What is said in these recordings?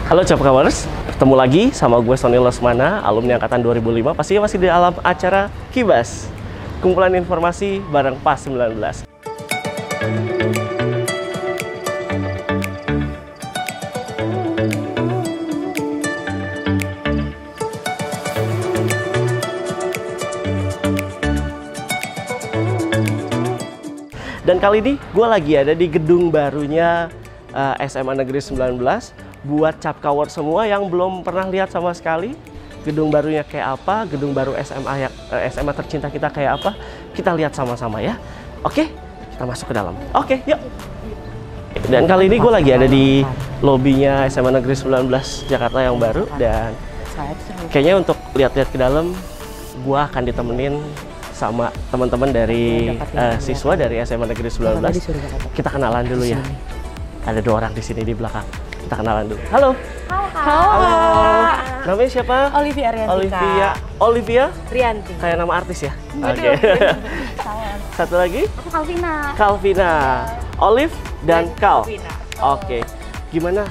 Halo Capkawers, ketemu lagi sama gue Sony Lesmana, alumni angkatan 2005, pastinya masih di alam acara Kibas, kumpulan informasi bareng PAS 19. Dan kali ini gue lagi ada di gedung barunya SMA Negeri 19. Buat Capkawers semua yang belum pernah lihat sama sekali gedung barunya kayak apa, gedung baru SMA tercinta kita kayak apa, kita lihat sama-sama ya. Oke, kita masuk ke dalam. Oke, yuk. Dan kali ini gue lagi ada di lobinya SMA Negeri 19 Jakarta yang baru, dan kayaknya untuk lihat-lihat ke dalam gue akan ditemenin sama teman-teman dari siswa dari SMA Negeri 19. Kita kenalan dulu ya. Ada 2 orang di sini di belakang. Kita kenalan dulu. Halo. Halo. Namanya siapa? Olivia Rianti. Olivia Rianti. Kayak nama artis ya? Oke. Satu lagi? Aku Calvina. Calvina. Olive dan Cal. Calvina. Oke. Gimana?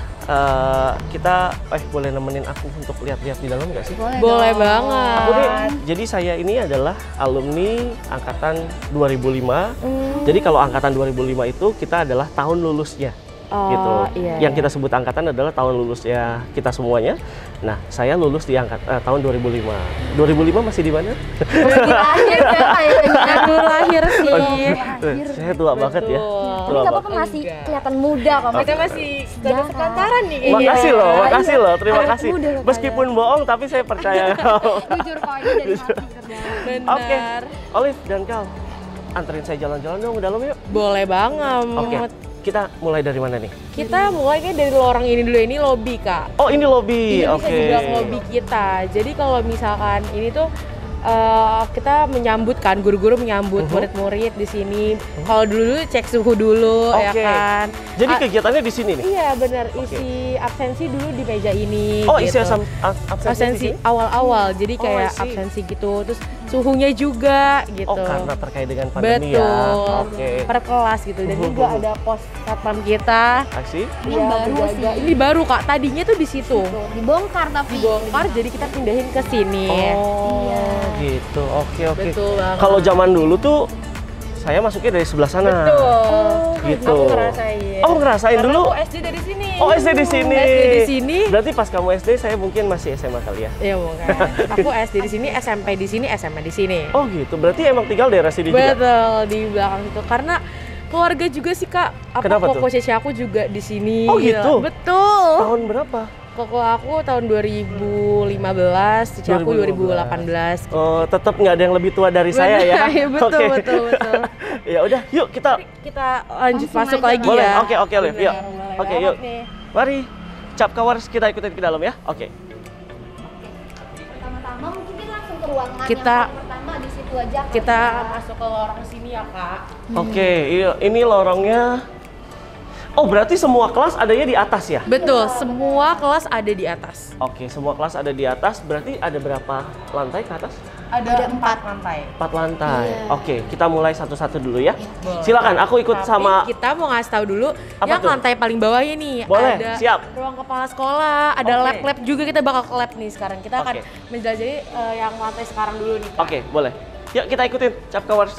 Kita boleh nemenin aku untuk lihat-lihat di dalam nggak sih? Boleh banget. Aku nih, jadi saya ini adalah alumni angkatan 2005. Jadi kalau angkatan 2005 itu kita adalah tahun lulusnya. Gitu. Iya, Yang kita sebut angkatan adalah tahun lulusnya kita semuanya. Nah, saya lulus di tahun 2005. 2005 masih di mana? Masih lahir ya kayaknya. Baru lahir sih. Saya tua banget ya. Tapi nggak apa-apa, masih kelihatan muda kok. Kita masih pada sepantaran nih. Makasih loh, makasih loh, terima Anak kasih. muda loh, Meskipun bohong, tapi saya percaya. Jujur kok, ini dari hati. Oke, Benar. Olive dan Cal, anterin saya jalan-jalan dong ke dalam yuk. Boleh banget. Oke, kita mulai dari mana nih? Kita mulainya dari lorong ini dulu. Ini lobby, Kak. Oh, ini lobby. Ini Oke. bisa dibilang lobby kita. Jadi kalau misalkan ini tuh kita menyambut kan, guru-guru menyambut murid-murid di sini. Kalau dulu cek suhu dulu, ya Oke. kan. Jadi kegiatannya di sini nih? Iya benar, isi absensi dulu di meja ini. Oh, gitu. isi absensi di sini? awal-awal, jadi kayak I see. absensi gitu. Terus suhunya juga gitu. Oh, karena terkait dengan pandemi ya? Betul, Oke. per kelas gitu. Dan juga ada pos satpam kita. Aksi? Ini Iya, baru menjaga. sih. Ini baru, Kak, tadinya tuh di situ. Dibongkar tapi. Dibongkar, jadi kita pindahin ke sini. Oh, Iya. gitu. Oke. Betul banget. Kalau zaman dulu tuh saya masuknya dari sebelah sana. Betul. Gitu. Aku ngerasain. Oh, ngerasain Karena dulu? aku SD dari sini. Oh, SD di sini. SD di sini. Berarti pas kamu SD saya mungkin masih SMA kali ya? Iya mungkin. Aku SD di sini, SMP di sini, SMA di sini. Oh gitu, berarti emang tinggal daerah sini juga? Betul, di belakang itu. Karena keluarga juga sih, Kak. Kenapa tuh? Koko Cici aku juga di sini. Oh gitu? Betul. Tahun berapa? Koko aku tahun 2015, Cici aku 2018. Oh, tetap nggak ada yang lebih tua dari saya ya? Betul, Oke. betul. Ya udah, yuk kita Kita lanjut Langsung masuk aja, lagi boleh. ya. Oke, Liv. Yuk. Boleh Oke, banget yuk. nih. Mari, Capkawers kita ikutin ke dalam ya. Oke. Pertama-tama mungkin kita langsung ke ruangan Kita- yang pertama di situ aja. Kita masuk ke lorong sini ya, Kak. Oke, ini lorongnya. Oh, berarti semua kelas adanya di atas ya? Betul, semua kelas ada di atas. Oke, semua kelas ada di atas. Berarti ada berapa lantai ke atas? Ada 4 lantai. 4 lantai. Iya. Oke, kita mulai satu-satu dulu ya. Boleh. Silakan, aku ikut Tapi sama. kita mau ngasih tahu dulu Apa yang tuh? lantai paling bawahnya nih. Boleh, ada siap. ruang kepala sekolah, ada Oke. lab-lab juga, kita bakal ke lab nih sekarang. Kita akan Oke. menjelajahi yang lantai sekarang dulu nih, Kak. Oke, boleh. Yuk kita ikutin Capkawers.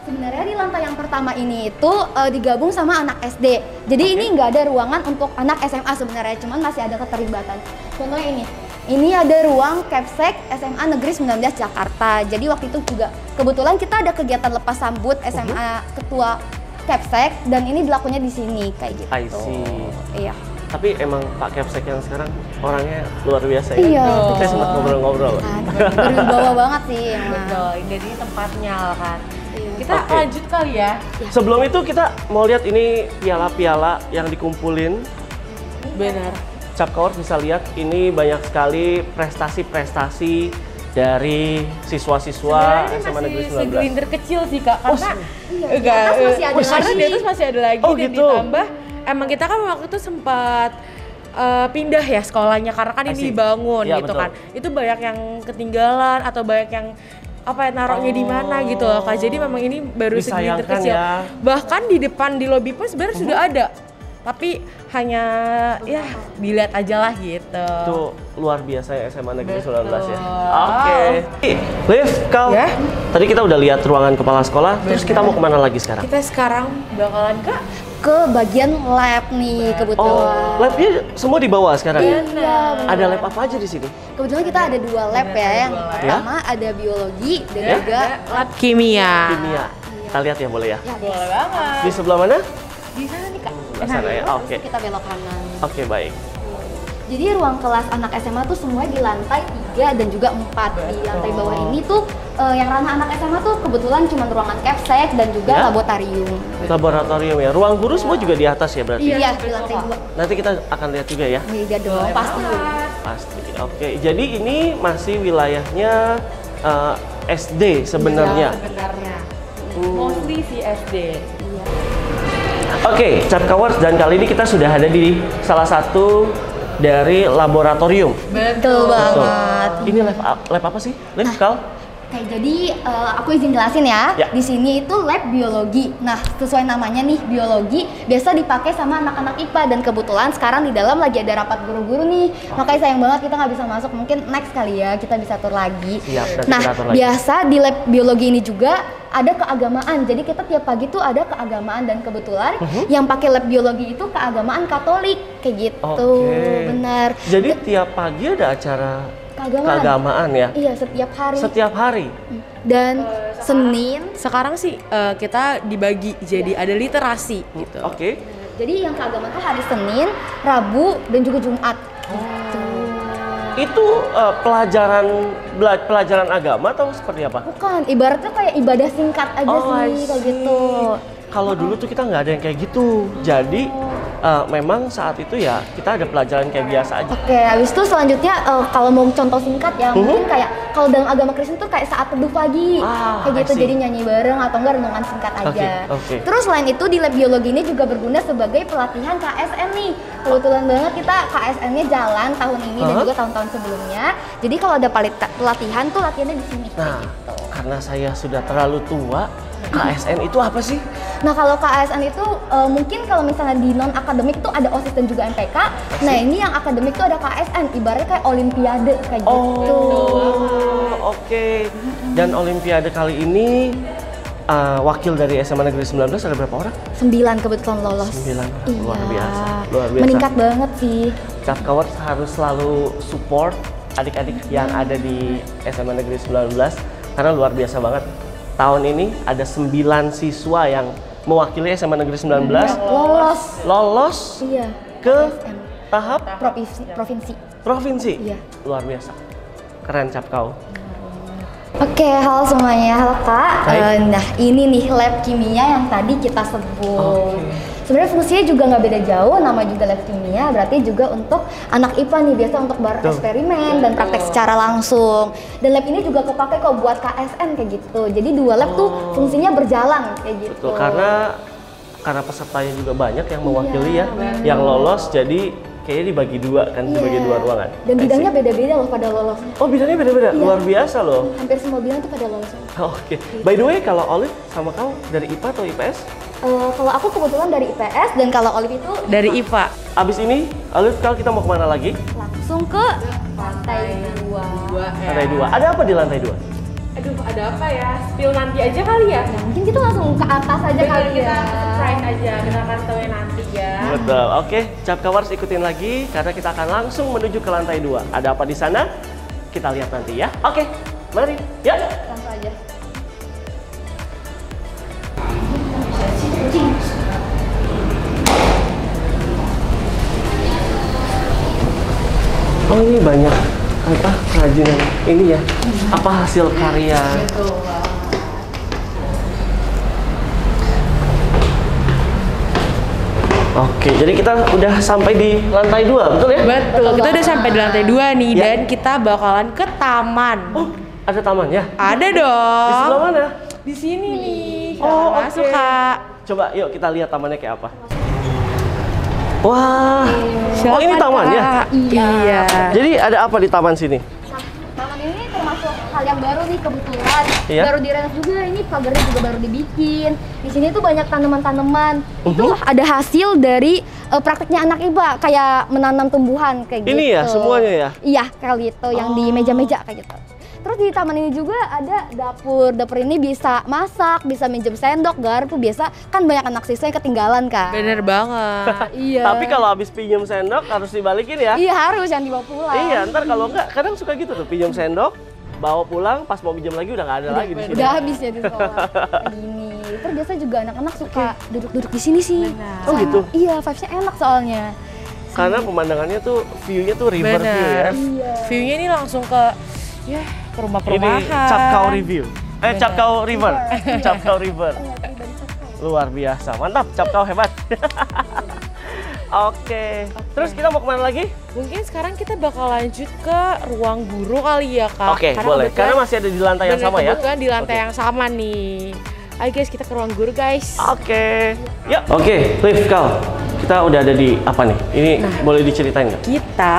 Sebenarnya di lantai yang pertama ini itu digabung sama anak SD. Jadi ini nggak ada ruangan untuk anak SMA sebenarnya, cuman masih ada keterlibatan. Contohnya ini ada ruang Capsek SMA Negeri 19 Jakarta. Jadi waktu itu juga kebetulan kita ada kegiatan lepas sambut SMA Ketua Capsek, dan ini dilakukannya di sini kayak gitu. I see. Iya. Tapi emang Pak Capsek yang sekarang orangnya luar biasa ya. Iya. Saya sempat ngobrol-ngobrol. Berwibawa banget sih emang. Betul, ini dari tempatnya kan. Iya. Kita Oke. lanjut kali ya. Sebelum itu kita mau lihat ini piala-piala yang dikumpulin. Benar. Capkawers bisa lihat ini banyak sekali prestasi-prestasi dari siswa-siswa Sebenarnya SMA Negeri masih 19. segelintir kecil sih, Kak. Karena Iya, di enggak, atas masih ada karena lagi. di atas masih ada lagi, Oh, dan gitu. ditambah emang kita kan waktu itu sempat pindah ya sekolahnya karena kan ini I see. dibangun Iya, gitu betul. kan. Itu banyak yang ketinggalan atau banyak yang apa ya, naruhnya di mana gitu loh, Kak. Jadi memang ini baru segelintir Disayangkan kecil. ya. Bahkan di depan di lobi pun sebenarnya sudah ada tapi hanya ya dilihat aja lah gitu. Itu luar biasa ya SMA Negeri 19 ya. Betul. Oke. Liv, Kal, Ya? tadi kita udah lihat ruangan kepala sekolah, terus kita mau kemana lagi sekarang? Kita sekarang bakalan Ke bagian lab nih Oh, kebetulan. labnya semua di bawah sekarang ya? Iya, Ada lab apa aja di sini? kebetulan kita ada 2 lab ya. Yang dua lab. pertama ada biologi dan Ya? juga lab kimia. Kimia. Kita lihat ya, boleh ya? ya, Boleh banget. Di sebelah mana? Di sana nih Kak. Sebelah sana ya. Oke. kita belok kanan. Oke, baik. Jadi ruang kelas anak SMA tuh semuanya di lantai 3 dan juga 4. Di lantai bawah ini tuh yang ranah anak SMA tuh kebetulan cuma ruangan capsek dan juga Ya? laboratorium. Laboratorium ya. Ruang guru semua juga di atas ya berarti? Iya, di lantai 2. Nanti kita akan lihat juga ya. Iya dong, pasti. Pasti. Oke, jadi ini masih wilayahnya SD sebenarnya. Sebenarnya. Mostly si SD. Oke, Capkawers, dan kali ini kita sudah ada di salah satu dari laboratorium. Betul banget. Ini lab apa sih? Lab, Kal? Oke, jadi aku izin jelasin ya. Ya. Di sini itu lab biologi. Nah, sesuai namanya nih, biologi biasa dipakai sama anak-anak IPA dan kebetulan sekarang di dalam lagi ada rapat guru-guru nih. Makanya sayang banget kita nggak bisa masuk. Mungkin next kali ya kita bisa atur lagi. Siap, nanti Nah, kita atur lagi. biasa di lab biologi ini juga ada keagamaan. Jadi kita tiap pagi tuh ada keagamaan dan kebetulan yang pakai lab biologi itu keagamaan Katolik kayak gitu. Oke. Benar. Jadi tiap pagi ada acara keagamaan ya? Iya, setiap hari. Setiap hari? Dan Senin. Sekarang sih kita dibagi jadi ada literasi gitu. Oke. Jadi yang keagamaan tuh hari Senin, Rabu, dan juga Jumat. Gitu. Itu pelajaran agama atau seperti apa? Bukan, ibaratnya kayak ibadah singkat aja Oh, I sih, kayak see. gitu. Kalau dulu tuh kita nggak ada yang kayak gitu. Jadi memang saat itu ya kita ada pelajaran kayak biasa aja. Oke, habis itu selanjutnya kalau mau contoh singkat ya, mungkin kayak kalau dalam agama Kristen tuh kayak saat teduh pagi, Ah, kayak gitu. I see. Jadi nyanyi bareng atau enggak renungan singkat aja. Oke. Terus selain itu di lab biologi ini juga berguna sebagai pelatihan KSN nih. Kebetulan banget kita KSN-nya jalan tahun ini dan juga tahun-tahun sebelumnya. Jadi kalau ada pelatihan tuh latihannya di sini. kayak Nah, gitu. karena saya sudah terlalu tua, KSN itu apa sih? Nah kalau KSN itu mungkin kalau misalnya di non akademik itu ada OSIS dan juga MPK. Nah ini yang akademik itu ada KSN, ibaratnya kayak olimpiade kayak gitu. Oh, oke. Dan Olimpiade kali ini wakil dari SMA Negeri 19 ada berapa orang? 9 kebetulan lolos. 9. Iya. Luar biasa. Luar biasa. Meningkat banget sih. Capkawers harus selalu support adik-adik yang ada di SMA Negeri 19 karena luar biasa banget. Tahun ini ada 9 siswa yang mewakili SMA Negeri 19 lolos Iya. ke tahap Provinsi. provinsi. Iya. Luar biasa. Keren Capkau. Oke, halo semuanya, halo Kak. Baik. Nah ini nih lab kimia yang tadi kita sebut. Oke. Sebenarnya fungsinya juga nggak beda jauh, nama juga lab kimia, berarti juga untuk anak IPA nih biasa untuk bereksperimen dan praktek secara langsung. Dan lab ini juga kepake kok buat KSN kayak gitu. Jadi 2 lab tuh fungsinya berjalan kayak gitu. Betul, karena pesertanya juga banyak yang mewakili ya, yang lolos jadi kayaknya dibagi 2 kan, dibagi 2 ruangan. Dan bidangnya beda-beda loh pada lolos. Oh, bidangnya beda-beda, Iya. luar biasa loh. Hampir semua bidang tuh pada lolos. Oke, by the way kalau Olive sama kamu dari IPA atau IPS? Kalau aku kebetulan dari IPS dan kalau Olive itu Dari IPA. Abis ini, Olive, kalau kita mau kemana lagi? langsung ke lantai 2. Lantai 2. Ada apa di lantai 2? Aduh, ada apa ya? Spill nanti aja kali ya. Nah, mungkin kita langsung ke atas aja kali Kita ya. surprise aja, kita akan tahu nanti ya. Betul. Oke, Capkawers ikutin lagi karena kita akan langsung menuju ke lantai 2. Ada apa di sana? Kita lihat nanti ya. Oke, mari. Ya. Langsung aja. Oh, ini banyak apa kerajinan ini ya? Apa hasil karya? Oke, jadi kita udah sampai di lantai 2, betul ya? Betul, kita udah sampai di lantai 2 nih Ya. dan kita bakalan ke taman. Oh, ada taman ya? Ada Di dong. sebelah mana? Di sini nih. Oh, Silakan masuk, oke. Kak. Coba yuk kita lihat tamannya kayak apa. Wah, Silakan, oh ini tamannya? Kak. Iya. Iya. Jadi ada apa di taman sini? Nah, taman ini termasuk hal yang baru nih kebetulan. Iya. Baru direnov juga, ini pagarnya juga baru dibikin. Di sini tuh banyak tanaman-tanaman. Itu ada hasil dari prakteknya anak IPA kayak menanam tumbuhan kayak gitu. Ini ya semuanya ya? Iya, kayak gitu yang di meja-meja kayak gitu. Terus di taman ini juga ada dapur. Dapur ini bisa masak, bisa minjem sendok, garpu. Biasa kan banyak anak siswa yang ketinggalan kan. Bener banget. Iya. Tapi kalau habis pinjam sendok harus dibalikin ya? Iya harus yang dibawa pulang. Iya, ntar kalau enggak kadang suka gitu tuh, pinjam sendok, bawa pulang, pas mau pinjam lagi udah nggak ada lagi di sini. Udah habis ya di sekolah. Gini. Terus biasa juga anak-anak suka duduk-duduk di sini sih. Benar. Oh gitu? Iya, vibes-nya enak soalnya. Karena pemandangannya tuh, view-nya tuh river view ya. Iya. View-nya ini langsung ke ke rumah Ini perumahan. Cap Kau Review. Benar. Cap Kau River. Cap Kau River. Luar biasa, mantap, Cap Kau hebat. Oke. Terus kita mau kemana lagi? Mungkin sekarang kita bakal lanjut ke ruang guru kali ya, Kak. Oke, boleh. Karena masih ada di lantai yang sama ya. Kebetulan di lantai Oke. yang sama nih. Ayo guys, kita ke ruang guru guys. Oke. Yuk. Oke, Liv, Kal. Kita udah ada di apa nih? Ini boleh diceritain nggak? Kita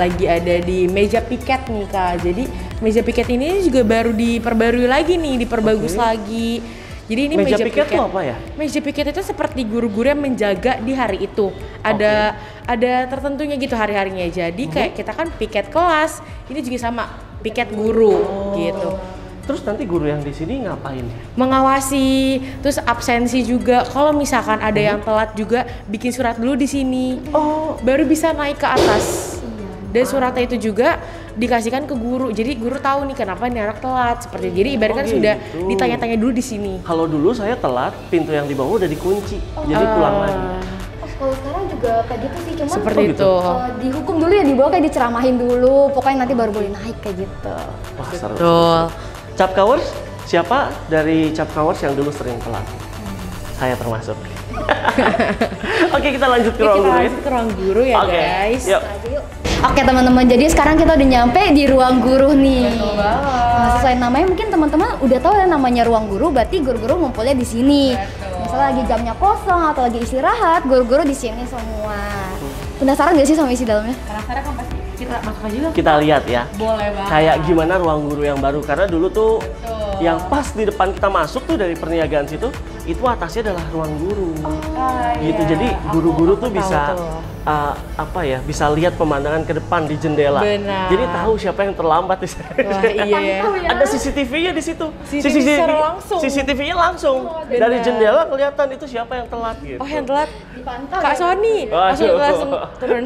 lagi ada di meja piket nih, Kak. Jadi meja piket ini juga baru diperbarui lagi nih, diperbagus lagi. Jadi ini Meja piket tuh apa ya? Meja piket itu seperti guru-guru yang menjaga di hari itu. Ada tertentunya gitu hari-harinya. Jadi kayak kita kan piket kelas, ini juga sama piket guru gitu. Terus nanti guru yang di sini ngapain? Mengawasi, terus absensi juga. Kalau misalkan ada yang telat juga bikin surat dulu di sini. Oh, Baru bisa naik ke atas. Dan suratnya itu juga dikasihkan ke guru. Jadi guru tahu nih kenapa nih anak telat. Seperti jadi ibaratkan Oh, sudah gitu. ditanya-tanya dulu di sini. kalau dulu saya telat, pintu yang di bawah udah dikunci. Jadi pulang lagi. Oh, kalau sekarang juga kayak gitu sih, cuman Seperti Oh, gitu. itu. dihukum dulu ya, di bawah kayak diceramahin dulu. Pokoknya nanti baru boleh naik kayak gitu. Wah, seru. Betul. Cap Kawers, siapa dari Cap Kawers yang dulu sering telat? Saya termasuk. Oke, kita lanjut ke Oke, ruang kita guru ya. lanjut ke ruang guru ya Oke, guys. yuk. Oke teman-teman, jadi sekarang kita udah nyampe di ruang guru nih. Betul banget. Nah, sesuai namanya mungkin teman-teman udah tahu ya namanya ruang guru, berarti guru-guru ngumpulnya di sini. Betul. Misalnya lagi jamnya kosong atau lagi istirahat, guru-guru di sini semua. Penasaran gak sih sama isi dalamnya? Penasaran kan pasti kita masuk aja yuk. Kita lihat ya. Boleh banget. Kayak gimana ruang guru yang baru, karena dulu tuh Betul. yang pas di depan kita masuk tuh dari perniagaan situ, itu atasnya adalah ruang guru. Gitu. Jadi guru-guru tuh Aku bisa tahu tuh. apa ya, bisa lihat pemandangan ke depan di jendela. Benar. Jadi tahu siapa yang terlambat di sana. Wah, iya ya. Ada CCTV-nya di situ. CCTV secara langsung. CCTV-nya langsung. Benar. Dari jendela kelihatan itu siapa yang telat gitu. Oh, yang telat Dipantau Kak ya? Sony. Langsung Waduh. langsung turun.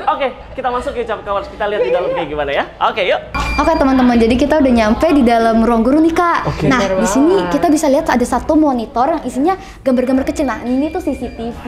Oke, kita masuk ke Cap Kawers. Kita lihat di dalam kayak gimana ya. Oke, yuk. Oke teman-teman, jadi kita udah nyampe di dalam ruang guru nih Kak. Oke. Nah Bener di sini banget. kita bisa lihat ada satu monitor yang isinya gambar-gambar kecil. Nah ini tuh CCTV.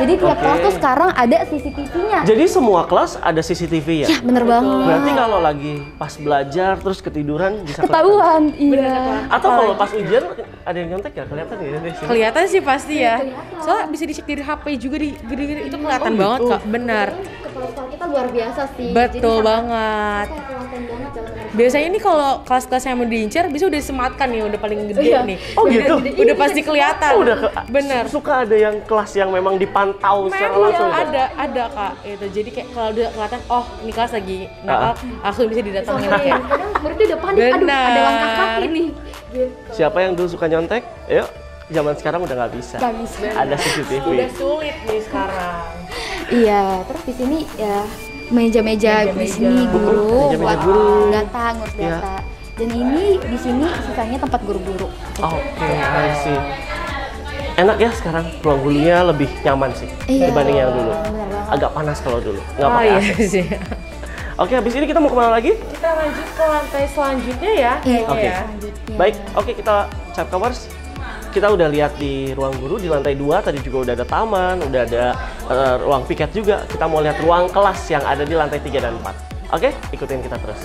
Jadi tiap Oke. kelas tuh sekarang ada CCTV-nya. Jadi semua kelas ada CCTV ya? Ya bener banget. Berarti kalau lagi pas belajar terus ketiduran bisa kelihatan. Ketahuan, iya. Atau kalau pas ujian ada yang nyontek ya kelihatan ya di sini. Kelihatan sih pasti ya. Soalnya bisa dicek dari HP juga di itu kelihatan Oh, banget gitu. Kak. Benar. Kepala sekolah kita luar biasa sih. Betul banget. Kelihatan banget dalam Biasanya ini kalau kelas-kelas yang mau diincar bisa udah disematkan nih, udah paling gede Iya. nih. Oh, Jadi gitu? Udah pasti kelihatan. Oh, udah Bener. Suka ada yang kelas yang memang dipantau secara Memang langsung. ya? ada Kak. Itu jadi kayak kalau udah kelihatan oh ini kelas lagi nakal, langsung bisa didatengin Iya, kayak. kadang muridnya udah panik, aduh Benar. ada langkah kaki nih. Gitu. Siapa yang dulu suka nyontek? Ayo, zaman sekarang udah nggak bisa. Gak bisa. Ada CCTV. Udah sulit nih sekarang. Iya, terus di sini ya meja-meja di sini guru Meja-meja buat guru. data, ngurus Iya. data. Dan ini di sini sisanya tempat guru-guru. Oke, I see. Enak ya sekarang ruang gurunya lebih nyaman sih Iya. dibanding yang dulu. Bener banget. Agak panas kalau dulu, nggak Oh pakai iya AC. sih. Oke, habis ini kita mau kemana lagi? Kita lanjut ke lantai selanjutnya ya. Iya. Oke. Ya. Selanjutnya. Baik, oke kita Cap Kawers. Kita udah lihat di ruang guru di lantai 2, tadi juga udah ada taman, udah ada ruang piket juga. Kita mau lihat ruang kelas yang ada di lantai 3 dan 4. Oke, ikutin kita terus.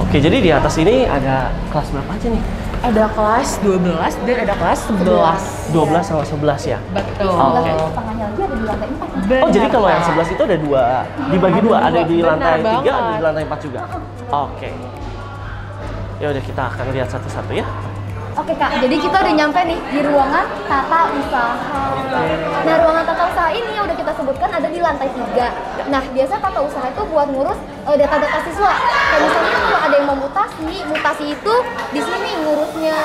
Oke, jadi di atas ini ada kelas berapa aja nih? Ada kelas 12 dan ada kelas 11. 12 sama 11 ya? Betul. Oke. Setengahnya lagi ada di lantai 4. Oh, jadi kalau yang Kak. 11 itu ada dua, dibagi dua, ada di Benar lantai 3, ada banget. di lantai 4 juga. Oke. Ya udah kita akan lihat satu-satu ya. Oke Kak, jadi kita udah nyampe nih di ruangan tata usaha. Nah ruangan tata usaha ini yang udah kita sebutkan ada di lantai 3. Nah, biasa tata usaha itu buat ngurus data-data siswa. Kayak misalnya kalau ada yang mau mutasi itu di sini ngurusnya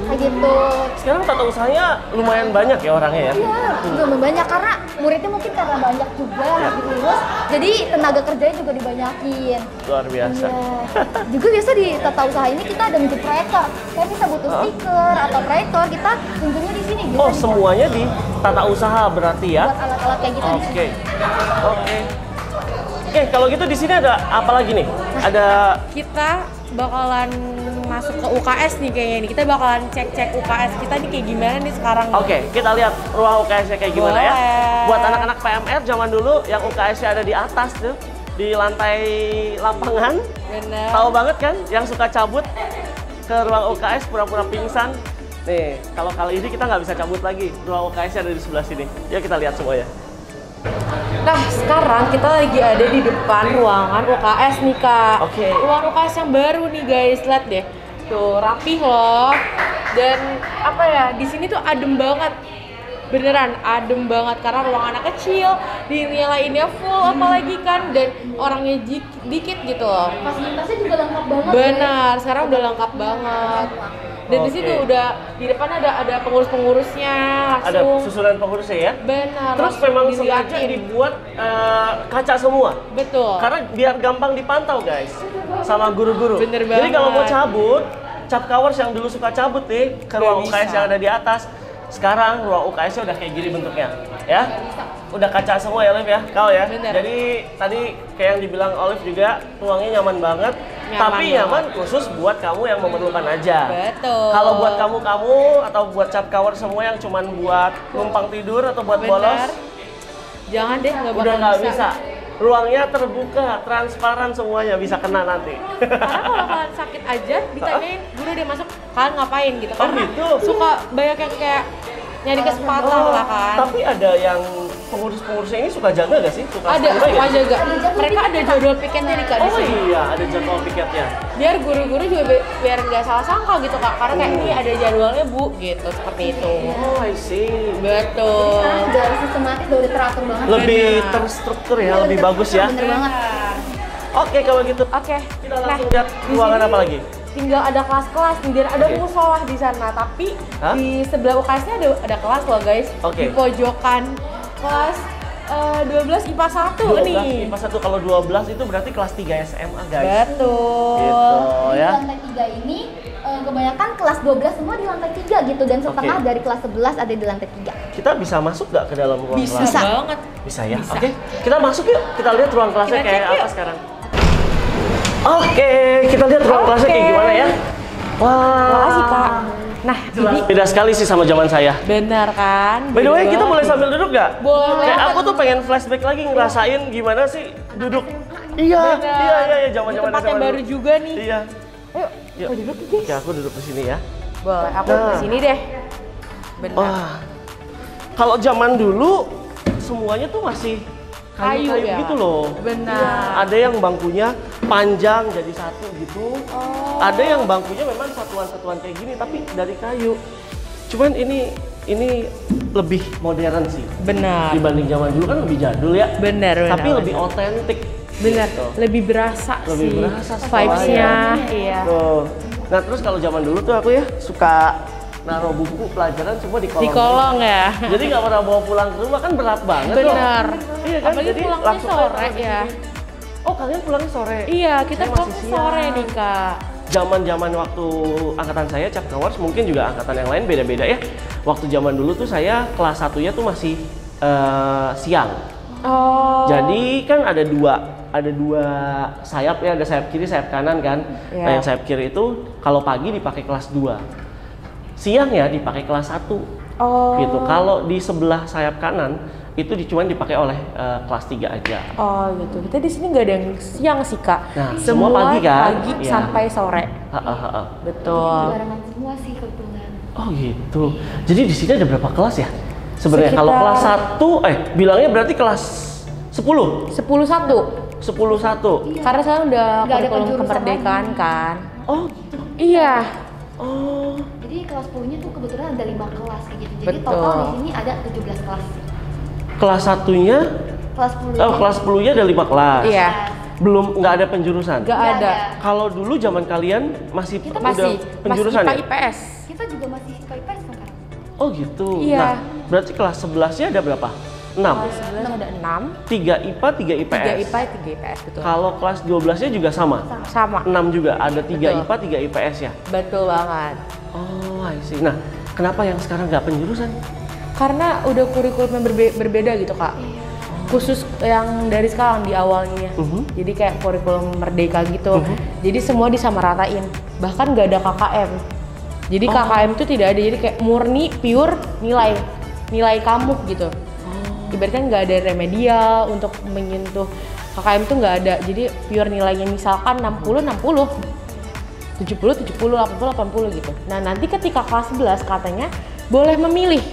kayak gitu. Sekarang tata usahanya lumayan banyak ya orangnya ya? Iya, lumayan banyak karena muridnya mungkin karena banyak juga yang harus diurus, jadi tenaga kerjanya juga dibanyakin. Luar biasa. Iya. Juga biasa di tata usaha ini kita ada menjadi proyektor. Kayak bisa butuh stiker atau proyektor, kita tunjuknya di sini. Oh, semuanya di tata usaha berarti ya? Buat alat-alat kayak gitu. Oke. Oke, kalau gitu di sini ada apa lagi nih? Ada Kita bakalan masuk ke UKS nih kayaknya nih. Kita bakalan cek-cek UKS kita nih kayak gimana nih sekarang. Oke, kita lihat ruang UKS-nya kayak gimana ya. Boleh. Buat anak-anak PMR zaman dulu yang UKS-nya ada di atas tuh, di lantai lapangan. Bener. Tahu banget kan yang suka cabut ke ruang UKS pura-pura pingsan. Nih, kalau kali ini kita nggak bisa cabut lagi. Ruang UKS-nya ada di sebelah sini. Yuk kita lihat semua ya. Nah, sekarang kita lagi ada di depan ruangan UKS nih, Kak. Oke. Ruang UKS yang baru nih, guys. Lihat deh. Tuh, rapih loh. Dan apa ya, di sini tuh adem banget. Beneran adem banget karena ruang anak kecil, dinyalainnya full apalagi kan, dan orangnya dikit gitu loh. Fasilitasnya juga lengkap banget. Benar, sekarang udah lengkap banget. Dan di sini Oke. udah di depan ada pengurus-pengurusnya Ada langsung. susunan pengurusnya ya. Benar. Terus langsung memang sengaja diliatin. dibuat kaca semua. Betul. Karena biar gampang dipantau guys sama guru-guru. Bener Jadi kalau mau banget. cabut, cap kawers yang dulu suka cabut nih ke ruang Nggak UKS bisa. yang ada di atas. Sekarang ruang UKS-nya udah kayak gini bentuknya, ya. Udah kaca semua ya, Olive ya, kau ya. Bener. Jadi tadi kayak yang dibilang Olive juga, ruangnya nyaman banget. Nyaman tapi banget. nyaman khusus buat kamu yang memerlukan aja. Betul. Kalau buat kamu atau buat cap cover semua yang cuman buat numpang tidur atau buat Bener. bolos, Jangan deh, nggak bakal udah nggak bisa. Ruangnya terbuka, transparan semuanya, bisa kena nanti. Karena kalau kalian sakit aja, ditanyain guru dia masuk, kalian ngapain gitu. Oh, Karena gitu? suka banyak yang kayak nyari kesempatan lah kan. Tapi ada yang pengurus-pengurusnya ini suka jaga gak sih? Suka Ada, standby suka nggak? jaga. Mereka ada jadwal piketnya nih, Kak, di Oh sini. iya, ada jadwal piketnya. Biar guru-guru juga biar nggak salah sangka gitu, Kak. Karena kayak ini ada jadwalnya, Bu, gitu, seperti itu. Oh, I see. Betul. Sekarang udah sistematis, udah teratur banget. Lebih Benar. terstruktur ya, lebih bagus ya. Bener banget. Oke, kalau gitu Oke. kita langsung lihat di ruangan sini apa lagi? Tinggal ada kelas-kelas nih, dan ada Oke. musola di sana. Tapi Hah? di sebelah UKS-nya ada kelas loh, guys. Oke. Di pojokan kelas 12 IPA 1 nih. IPA 1, kalau 12 itu berarti kelas 3 SMA guys. Betul. Gitu Di ya. lantai 3 ini kebanyakan kelas 12 semua di lantai 3 gitu, dan setengah Oke. dari kelas 11 ada di lantai 3. Kita bisa masuk nggak ke dalam ruang Bisa kelas? banget. Bisa ya. Bisa. Oke, kita masuk yuk. Kita lihat ruang kelasnya Kita kayak cek apa yuk. sekarang. Oke, kita lihat ruang kelasnya kayak Oke. gimana ya. Wah. Makasih, Kak. Nah, ini Beda sekali sih sama zaman saya. benar kan? By the way, Beda kita boleh banget. sambil duduk nggak? Boleh. Kayak aku tuh pengen flashback lagi ngerasain gimana sih duduk. Iya, Benar. iya, Di zaman-zaman tempat yang SMA baru dulu. juga nih. Iya. Ayo, Yuk. kita duduk nih, guys. Oke, aku duduk di sini ya. Boleh, aku Nah. di sini deh. Benar. Wah, kalau zaman dulu semuanya tuh masih Kayu kayu-kayu ya? gitu loh. Benar. Ada yang bangkunya panjang jadi satu gitu. Oh. Ada yang bangkunya memang satuan-satuan kayak gini tapi dari kayu. Cuman ini lebih modern sih Benar. dibanding zaman dulu, kan lebih jadul ya. Benar, Tapi benar, lebih benar. otentik. Benar, Gitu. lebih berasa Lebih sih berasa vibes-nya. sekolahnya. Iya. Tuh. Nah, terus kalau zaman dulu tuh aku ya suka naruh buku pelajaran semua di kolong. Di kolong ya. Jadi nggak pernah bawa pulang ke rumah, kan berat banget loh. Benar. Iya kan? Apalagi Jadi pulangnya langsung aja sore taruh di ya. sini. Oh, kalian pulangnya sore? Iya, kita Saya pulang masih sore siang. nih, Kak. Zaman-zaman waktu angkatan saya, Cap Kawars, mungkin juga angkatan yang lain beda-beda ya. Waktu zaman dulu tuh saya kelas 1-nya tuh masih siang. Oh. Jadi kan ada dua sayap ya, ada sayap kiri, sayap kanan kan. Iya. Nah, yang sayap kiri itu kalau pagi dipakai kelas 2. Siang ya dipakai kelas 1. Oh. Gitu. Kalau di sebelah sayap kanan itu cuma dipakai oleh kelas 3 aja. Oh gitu. Kita di sini nggak ada yang siang sih, Kak. Nah, semua pagi kan? Pagi Iya. sampai sore. Ha. Betul. Barengan semua sih kebetulan. Oh gitu. Jadi di sini ada berapa kelas ya? Sebenarnya kalau Sekitar- kelas 1 bilangnya berarti kelas 10. 10-1. 10-1. Karena sekarang udah Nggak ada kurikulum penjurusan kemerdekaan lagi. kan. Oh gitu. Iya. Oh. Jadi kelas 10-nya tuh kebetulan ada 5 kelas kayak gitu. Jadi Betul. total di sini ada 17 kelas. Kelas 1-nya Kelas 10. Oh, kelas 10-nya ada 5 kelas. Iya. Belum, nggak ada penjurusan. Nggak ada. Kalau dulu zaman kalian masih Kita udah penjurusan masih ya? IPA IPS. Kita juga masih IPS sekarang. Oh gitu. Iya. Nah, berarti kelas 11-nya ada berapa? 6. Kelas 11 ada 6, 3 IPA, 3 IPS. 3 IPA, 3 IPS betul. Kalau kelas 12-nya juga sama? Sama. 6 juga, ada 3 Betul. IPA, 3 IPS ya? Betul banget. Oh, I see. Nah, kenapa yang sekarang nggak penjurusan? Karena udah kurikulum yang berbeda gitu kak. Khusus yang dari sekarang di awalnya. Jadi kayak kurikulum merdeka gitu. Jadi semua disamaratain. Bahkan nggak ada KKM. Jadi KKM itu tidak ada. Jadi kayak murni pure nilai kamu gitu. Ibaratnya nggak ada remedial untuk menyentuh KKM itu nggak ada. Jadi pure nilainya misalkan 60 60. 70, 70, 80, 80 gitu. Nah nanti ketika kelas 11 katanya boleh memilih.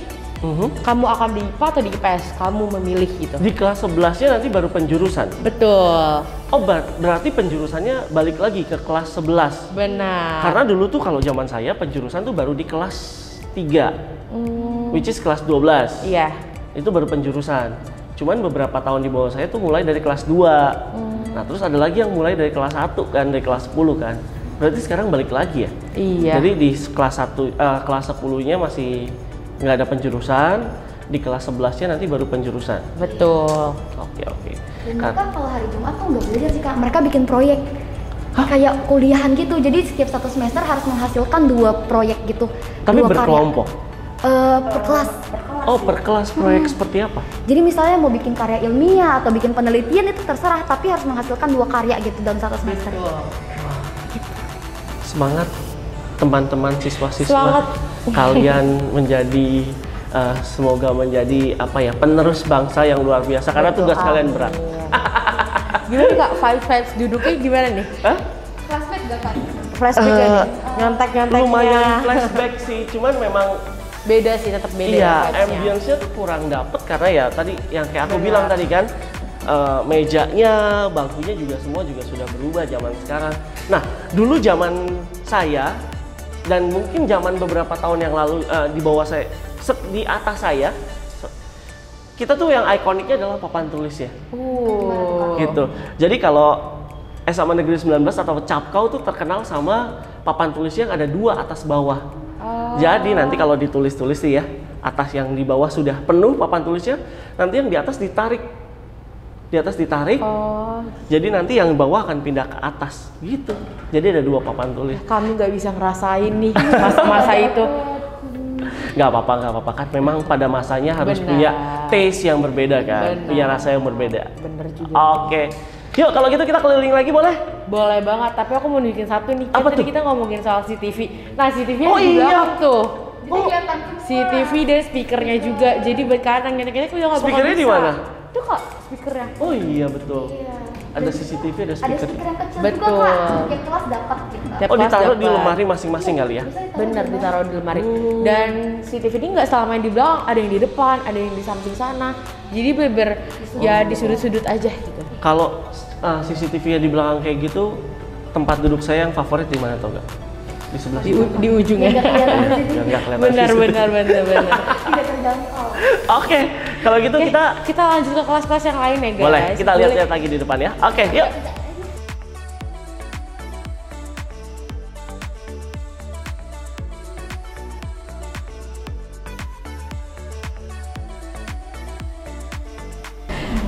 Kamu akan di IPA atau di IPS, kamu memilih gitu. Di kelas 11-nya nanti baru penjurusan? Betul. Oh, berarti penjurusannya balik lagi ke kelas 11? Benar. Karena dulu tuh kalau zaman saya penjurusan tuh baru di kelas 3, which is kelas 12. Iya. Itu baru penjurusan. Cuman beberapa tahun di bawah saya tuh mulai dari kelas 2. Nah terus ada lagi yang mulai dari kelas 1 kan, dari kelas 10 kan. Berarti sekarang balik lagi ya? Iya. Jadi di kelas kelas 10-nya masih nggak ada penjurusan, di kelas 11-nya nanti baru penjurusan. Betul. Oke. Dan mereka kalau hari Jumat tuh nggak belajar sih kak, mereka bikin proyek. Kayak kuliahan gitu, jadi setiap 1 semester harus menghasilkan 2 proyek gitu. Tapi 2 karya. berkelompok? Per kelas. Oh, per kelas proyek seperti apa? Jadi misalnya mau bikin karya ilmiah atau bikin penelitian itu terserah, tapi harus menghasilkan 2 karya gitu dalam 1 semester. Semangat teman-teman siswa-siswa Semangat. kalian menjadi semoga menjadi apa ya, penerus bangsa yang luar biasa karena Betul, tugas kalian amin. berat. Gimana kak, vibes duduknya gimana nih? Hah? Flashback gak kak? Flashback ya nih? Nyontek-nyonteknya. Lumayan flashback sih, cuman memang Beda sih, tetap beda. iya, vibes-nya. ambience-nya tuh kurang dapet karena ya tadi yang kayak aku bilang tadi kan, mejanya, bangkunya juga semua juga sudah berubah zaman sekarang. Nah, dulu zaman saya dan mungkin zaman beberapa tahun yang lalu di bawah saya, di atas saya, kita tuh yang ikoniknya adalah papan tulis ya. Gitu. Jadi kalau SMA Negeri 19 atau Capkau tuh terkenal sama papan tulis yang ada 2 atas bawah. Jadi nanti kalau ditulis-tulis sih ya, atas yang di bawah sudah penuh papan tulisnya, nanti yang di atas ditarik. Di atas ditarik. Jadi nanti yang bawah akan pindah ke atas gitu. Jadi ada 2 papan tulis. Kamu nggak bisa ngerasain nih masa-masa itu. Nggak apa-apa kan memang pada masanya harus Benar. punya taste yang berbeda kan, Benar. punya rasa yang berbeda. Bener juga. Oke. Yuk kalau gitu kita keliling lagi boleh? Boleh banget, tapi aku mau bikin satu nih. Apa Tadi tuh? kita ngomongin soal CCTV. Nah, CCTV Oh, di iya. belakang tuh. Jadi kelihatan CCTV dan speakernya juga. Jadi buat kalian yang nyetek-nyetek udah nggak bakal Speakernya bisa. di mana? Itu kok speakernya. Oh iya betul. Ada CCTV, ada ada speaker. stiker yang kecil Betul. juga kak, setiap kelas dapat gitu. Tiap Oh kelas ditaruh di dapat. lemari masing-masing kali ya? Bener, ditaruh di lemari. Dan CCTV ini nggak selamanya di belakang, ada yang di depan, ada yang di samping sana. Jadi bener ya di sudut-sudut aja gitu. Kalau CCTV-nya di belakang kayak gitu, tempat duduk saya yang favorit di mana tau gak? Di sebelah Di, sini. di ujungnya. Nggak kelihatan di sini. Biar nggak kelihatan Benar, CCTV. benar. Tidak terjangkau. Oke, kalau gitu Oke, kita lanjut ke kelas-kelas yang lain ya guys. boleh kita Boleh. lihat-lihat lagi di depan ya. Oke, yuk.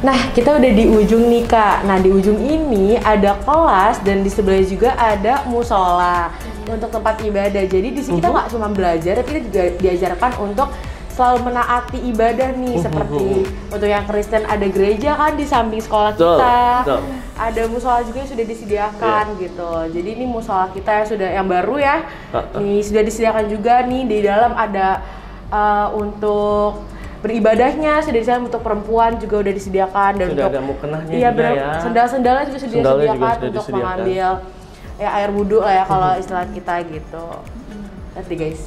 Nah, kita udah di ujung nih Kak. Nah, di ujung ini ada kelas dan di sebelah juga ada musola untuk tempat ibadah. Jadi di sini kita nggak cuma belajar, tapi kita juga diajarkan untuk selalu menaati ibadah nih. Seperti untuk yang Kristen ada gereja kan di samping sekolah Betul, kita. betul. Ada musola juga yang sudah disediakan gitu. Jadi ini musola kita yang sudah yang baru ya. Nih sudah disediakan juga nih di dalam ada untuk beribadahnya, sudah disediakan untuk perempuan juga udah disediakan dan Sudah untuk ada mukenahnya iya, juga ya. sendal-sendalnya juga sudah Sendalnya juga disediakan sudah untuk disediakan. mengambil ya air wudhu lah ya kalau istilah kita gitu. Lihat deh guys,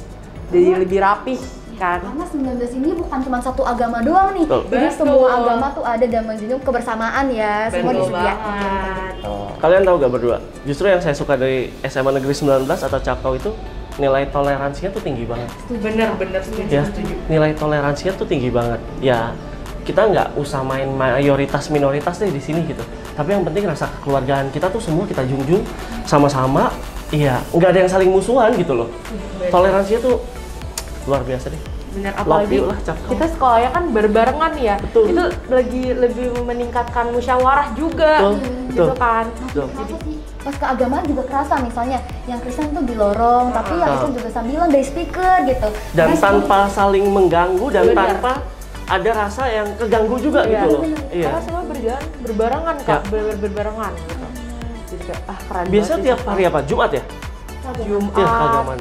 jadi lebih rapih kan. Karena 19 ini bukan cuma satu agama doang nih. Betul. Jadi Betul. semua agama tuh ada dalam majlis kebersamaan ya, semua Betul disediakan. banget. Kalian tahu gak berdua? Justru yang saya suka dari SMA Negeri 19 atau Capkau itu nilai toleransinya tuh tinggi banget. Bener setuju, Ya, setuju. nilai toleransinya tuh tinggi banget. Ya, kita nggak usah main mayoritas minoritas deh di sini gitu. Tapi yang penting rasa kekeluargaan kita tuh semua kita junjung sama-sama. Iya, nggak ada yang saling musuhan gitu loh. Toleransinya tuh luar biasa deh. Bener, Love apalagi you lah, Cap. kita sekolahnya kan berbarengan ya. Betul. Itu lagi lebih meningkatkan musyawarah juga, gitu betul. kan. Betul. Kenapa sih? Pas keagamaan juga kerasa, misalnya yang Kristen tuh di lorong, tapi yang Islam juga sambilan dari speaker gitu. Dan Terus tanpa saling mengganggu dan Bener. tanpa ada rasa yang keganggu juga Iya. gitu loh. Iya. Karena semua berjalan berbarengan Kak, berbarengan gitu. Jadi kayak keren Biasa banget tiap sih. hari apa? Jumat ya? Jumat, Iya, keagamaan.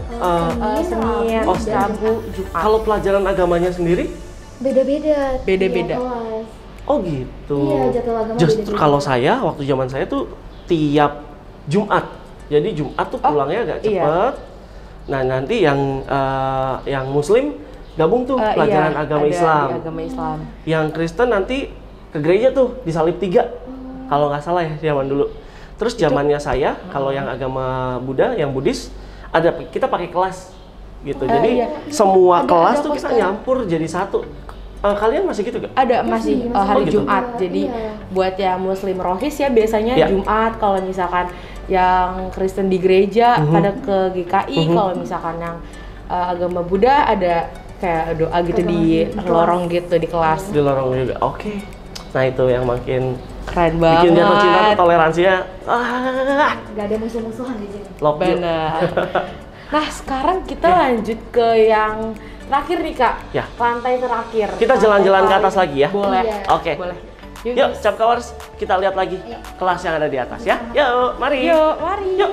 Senin, Oh, Rabu, Jumat. Kalau pelajaran agamanya sendiri? beda-beda. Beda-beda. tiap kelas. Oh gitu. Iya, jadwal agama Justru beda-beda. kalau saya, waktu zaman saya tuh tiap Jumat. Jadi Jumat tuh pulangnya agak iya. cepet. Nah nanti yang Muslim gabung tuh pelajaran Iya, agama ada Islam. di agama Islam. Yang Kristen nanti ke gereja tuh disalib 3. Kalau nggak salah ya zaman dulu. Terus zamannya saya, kalau yang agama Buddha, yang Buddhis, kita pakai kelas gitu. Jadi iya. semua Ada kelas tuh kita poster. nyampur jadi satu. Kalian masih gitu gak? Ada masih masih hari gitu. Jumat. Jadi Iya. buat yang Muslim Rohis ya biasanya Iya. Jumat. Kalau misalkan yang Kristen di gereja pada ke GKI. Kalau misalkan yang agama Buddha ada kayak doa gitu di lorong gitu di kelas. Di lorong juga. Oke. Nah itu yang makin Keren bikin jatuh cinta tuh banget. toleransinya. Gak ada musuh-musuhan di sini. Love you. Benar. Nah sekarang kita lanjut ke yang terakhir nih Kak. Ya. Lantai terakhir. Kita jalan-jalan ke atas lagi ya. Boleh. Iya. Oke. Boleh. Yuk, Yuk, guys. Capkawers, kita lihat lagi kelas yang ada di atas ya. Yuk, mari. Yuk, mari. Yuk.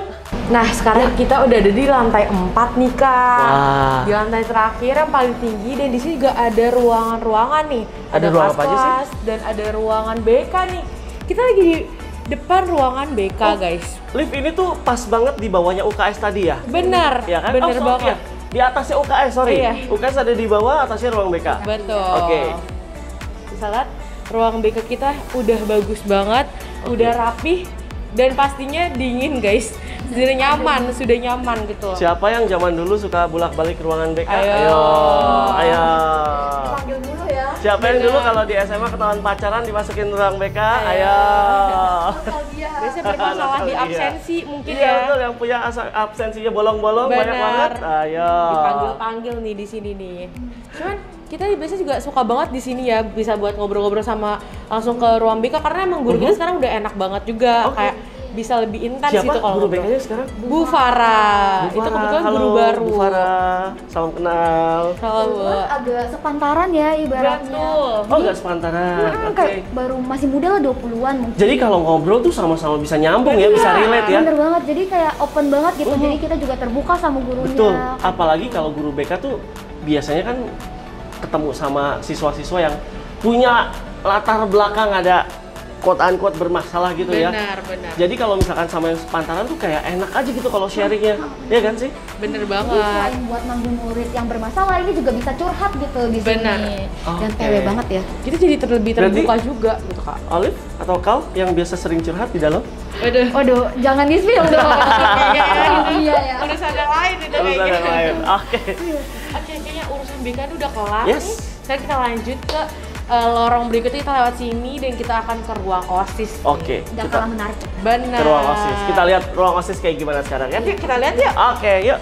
Nah, sekarang kita udah ada di lantai 4 nih, Kak. Wah. Di lantai terakhir yang paling tinggi dan di sini juga ada ruangan-ruangan nih. Ada ruangan apa aja sih? kelas dan ada ruangan BK nih. Kita lagi di depan ruangan BK, guys. Lift ini tuh pas banget di bawahnya UKS tadi ya. Benar. Ya kan? Benar sorry banget. ya. Di atasnya UKS, sorry. Iya. UKS ada di bawah, atasnya ruang BK. Betul. Oke. Bisa lihat ruang BK kita udah bagus banget, udah rapih dan pastinya dingin, guys. Sudah nyaman gitu loh. Siapa yang zaman dulu suka bolak-balik ruangan BK? Ayo. Ayo. Panggil dulu ya. Siapa yang dulu kalau di SMA ketahuan pacaran dimasukin ruang BK? Ayo. Biasanya bermasalah di absensi mungkin Iya ya. betul, yang punya absensinya bolong-bolong banyak Benar. banget. Ayo. Dipanggil-panggil nih di sini nih. Cuman kita biasanya juga suka banget di sini ya, bisa buat ngobrol-ngobrol sama langsung ke ruang BK karena emang guru kita sekarang udah enak banget juga. Oke. Kayak bisa lebih intens Siapa gitu kalau guru ngobrol. BK-nya sekarang? Bu Farah. Bu Itu Farah. kebetulan Halo, guru baru. Bu Farah, salam kenal. Halo, Bu. Agak sepantaran ya ibaratnya. Betul. Oh nggak sepantaran. Oke. Kayak baru masih muda lah 20-an mungkin. Jadi kalau ngobrol tuh sama-sama bisa nyambung ya, bisa relate ya. Bener banget, jadi kayak open banget gitu. Jadi kita juga terbuka sama gurunya. Betul. Apalagi kalau guru BK tuh biasanya kan ketemu sama siswa-siswa yang punya latar belakang ada quote-unquote bermasalah gitu ya. Benar. Jadi kalau misalkan sama yang sepantaran tuh kayak enak aja gitu kalau sharingnya, ya kan sih? Bener Jadi banget. selain buat nanggung murid yang bermasalah, ini juga bisa curhat gitu di sini. Benar. Dan Oke. PW banget ya. Kita jadi lebih Berarti- terbuka juga gitu, Kak. Olive atau Kal yang biasa sering curhat di dalam? Waduh, jangan di-spill dong. Iya ya. Urusan yang lain itu Urusan kayak yang gitu. lain. Oke. Oke, kayaknya urusan BK itu udah kelar Yes. nih. Sekarang kita lanjut ke lorong berikutnya, kita lewat sini dan kita akan ke ruang OSIS. nih. Oke, Udah kita kalah menarik. Benar. ke ruang OSIS. Kita lihat ruang OSIS kayak gimana sekarang ya. Yuk kita lihat yuk. Oke, yuk.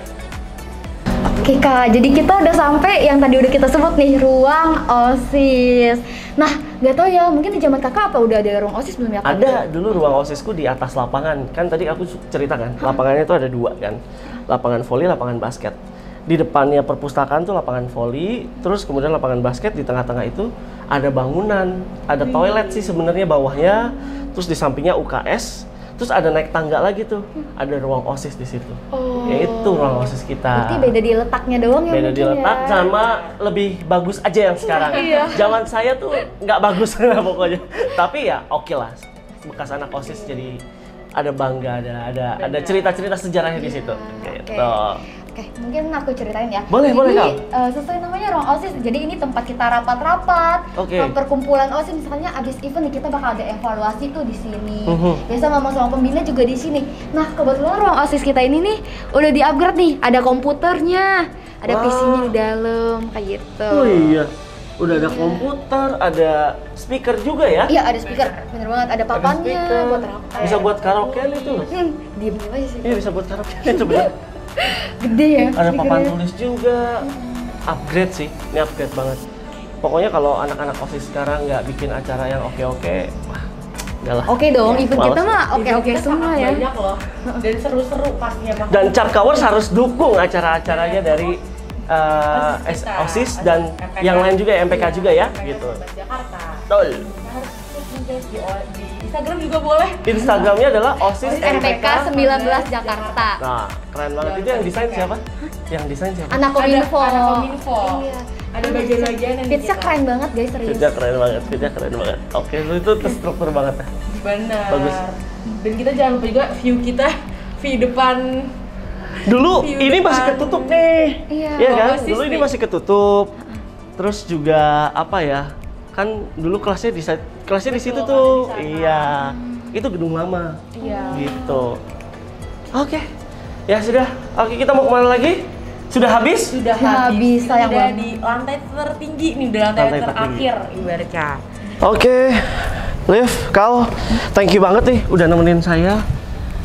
Oke Kak, jadi kita udah sampai yang tadi udah kita sebut nih, ruang OSIS. Nah, nggak tahu ya, mungkin di zaman kakak apa udah ada ruang OSIS belum ya Kak? Ada dulu ruang OSISku di atas lapangan. Kan tadi aku cerita kan, lapangannya itu ada 2 kan. Lapangan voli, lapangan basket. Di depannya perpustakaan tuh lapangan voli, terus kemudian lapangan basket, di tengah-tengah itu ada bangunan, ada toilet sih sebenarnya bawahnya, terus di sampingnya UKS, terus ada naik tangga lagi tuh, ada ruang OSIS di situ. Ya itu ruang OSIS kita. Berarti beda di letaknya doang ya Beda mungkin di letak ya. sama lebih bagus aja yang sekarang. Zaman saya tuh nggak bagus pokoknya. Tapi ya oke lah, bekas anak OSIS jadi ada bangga, ada cerita-cerita sejarahnya di situ. Gitu. Oke, mungkin aku ceritain ya. Boleh, boleh, Jadi, sesuai namanya ruang OSIS, jadi ini tempat kita rapat-rapat, Oke. perkumpulan OSIS, misalnya abis event nih kita bakal ada evaluasi tuh di sini. Biasa ngomong sama pembina juga di sini. Nah, kebetulan ruang OSIS kita ini nih udah di-upgrade nih, ada komputernya, ada Wah. PC-nya di dalam, kayak gitu. Oh iya. Udah ada komputer, ada speaker juga ya? Iya, ada speaker. Bener banget, ada papannya speaker. buat karaoke. Bisa buat karaokean itu loh. Diem aja sih. Iya bisa buat karaokean itu bener. Gede ya. Ada speakernya. papan tulis juga. Upgrade sih, ini upgrade banget. Pokoknya kalau anak-anak OSIS sekarang nggak bikin acara yang oke-oke, wah, udah lah. Oke dong, event kita Males. mah oke-oke Event kita semua sangat ya. banyak loh dan seru-seru pastinya. Dan Chapkowers harus dukung acara-acaranya dari OSIS dan yang lain juga, MPK juga ya, gitu. Jakarta. Betul. Kita harus ikut nih guys di Instagram juga boleh. Instagramnya adalah OSIS MPK 19 Jakarta. Nah, keren banget. Itu yang desain siapa? Yang desain siapa? Anak Kominfo. Ada Kominfo. Iya. Ada bagian-bagian yang Fitsnya keren banget guys, serius. Fitnya keren banget, fitnya keren banget. Oke, itu terstruktur banget ya. Benar. Bagus. Dan kita jangan lupa juga view kita, view depan. Dulu View ini masih depan. ketutup nih. Iya. Kan? OSIS Dulu ini nih. masih ketutup. Terus juga apa ya? Kan dulu kelasnya di situ Betul, tuh. kan, di sana. Iya. Itu gedung lama. Iya. Gitu. Oke. Ya sudah. Oke, kita mau kemana lagi? Sudah habis? Sudah Habis, habis. sayang Udah banget. di lantai tertinggi nih, di lantai, Lantai terakhir ibaratnya. Oke, Liv, Kal, thank you banget nih udah nemenin saya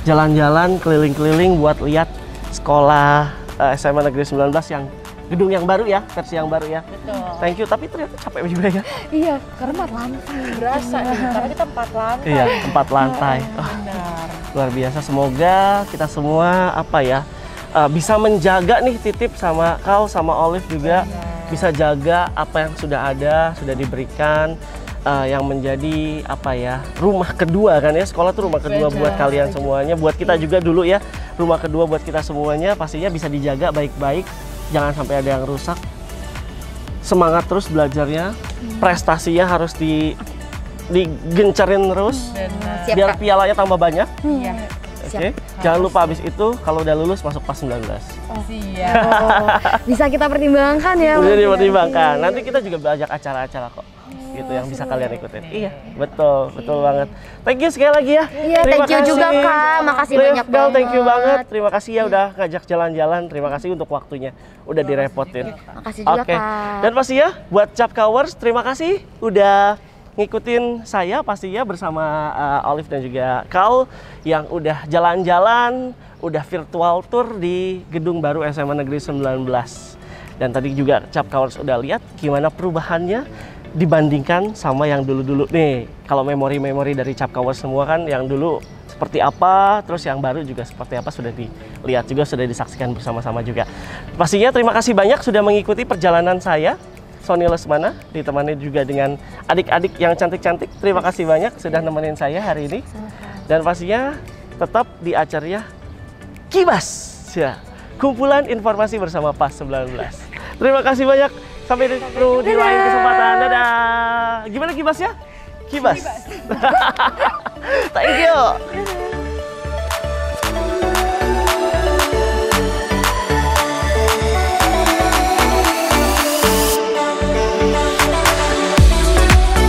jalan-jalan keliling-keliling buat lihat sekolah SMA Negeri 19 yang gedung yang baru ya, versi yang baru ya. Betul. Thank you, tapi ternyata capek juga ya. Iya, karena 4 lantai. Berasa nih, karena kita 4 lantai. Iya, 4 lantai. Wah, Benar. luar biasa. Semoga kita semua bisa menjaga nih, titip sama Kal sama Olive juga bisa jaga apa yang sudah ada, sudah diberikan. Yang menjadi rumah kedua kan ya, sekolah tuh rumah kedua buat kalian semuanya, buat kita juga dulu ya, rumah kedua buat kita semuanya. Pastinya bisa dijaga baik-baik, jangan sampai ada yang rusak. Semangat terus belajarnya, prestasinya harus digencarin terus Benar. Siap, biar Kak. pialanya tambah banyak. Iya. Oke, jangan lupa habis itu kalau udah lulus masuk pas 19. Siap. Oh, bisa kita pertimbangkan ya. Udah mungkin dipertimbangkan. nanti. Nanti kita juga banyak acara-acara kok. Gitu yang bisa kalian ikutin. Iya, betul banget. Thank you sekali lagi ya. Iya, thank you juga, Kak. Makasih Liv, banyak Gal, thank you banget. banget. Terima kasih ya udah ngajak jalan-jalan. Terima kasih untuk waktunya. Udah direpotin. Makasih juga, Oke. Kak. Dan pastinya buat Chapkowers, terima kasih udah ngikutin saya pastinya bersama Olive dan juga Kal yang udah jalan-jalan, udah virtual tour di gedung baru SMA Negeri 19. Dan tadi juga Chapkowers udah lihat gimana perubahannya dibandingkan sama yang dulu-dulu nih. Kalau memori-memori dari Chapkowers semua kan yang dulu seperti apa, terus yang baru juga seperti apa sudah dilihat juga, sudah disaksikan bersama-sama juga. Pastinya terima kasih banyak sudah mengikuti perjalanan saya, Sony Lesmana, ditemani juga dengan adik-adik yang cantik-cantik. Terima kasih banyak sudah nemenin saya hari ini. Dan pastinya tetap di acaranya Kibas, ya, kumpulan informasi bersama PAS 19. Terima kasih banyak. Sampai ketemu di lain kesempatan. Dadah. Gimana Kibasnya? Kibas. Thank you.